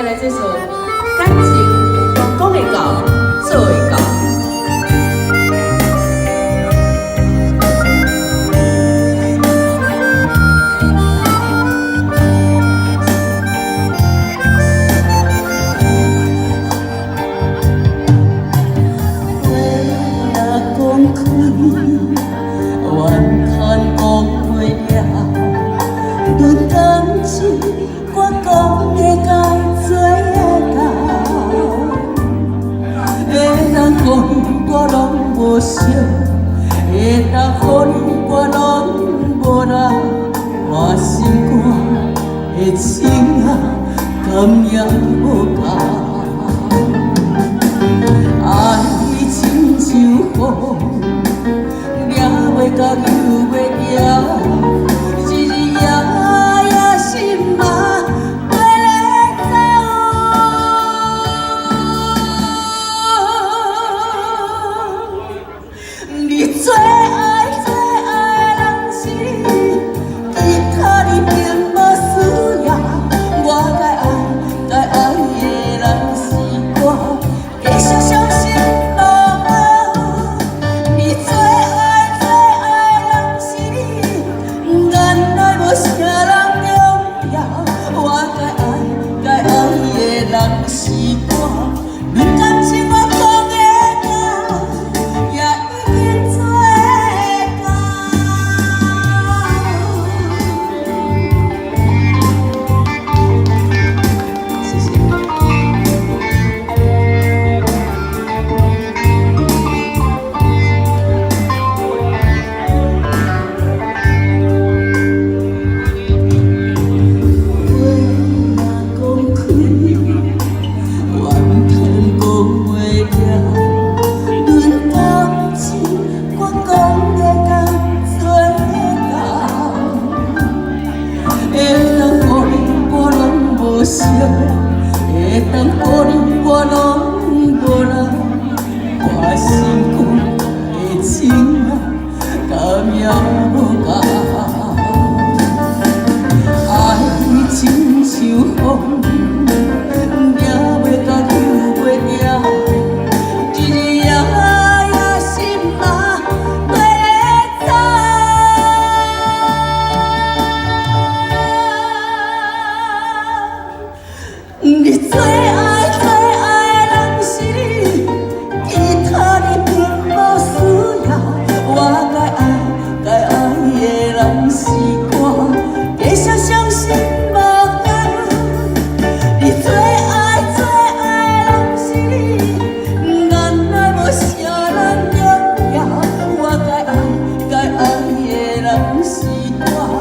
来这首感情，讲会到，做会到。论感情，我讲的该做会到。会当讲我拢无想，会当予你我拢无人，我心肝的情啊，甘也无够。爱你亲像风，掠袂到又袂赢。最爱人是你，其他你并无需要。我该爱的人是我，继续相信无我。你最爱人是你，原来无啥人重要。我该爱的人是我，论感情我讲会到，也已经做。会当予你我拢无人，我心肝的情啊，甘也无够。爱你亲像风，掠袂到又袂赢，一日夜心啊跟会走。你最爱人是你，其他你并无需要。我该爱的人是我，继续相信无我。你最爱人是你，原来无啥人重要。我该爱的人是我。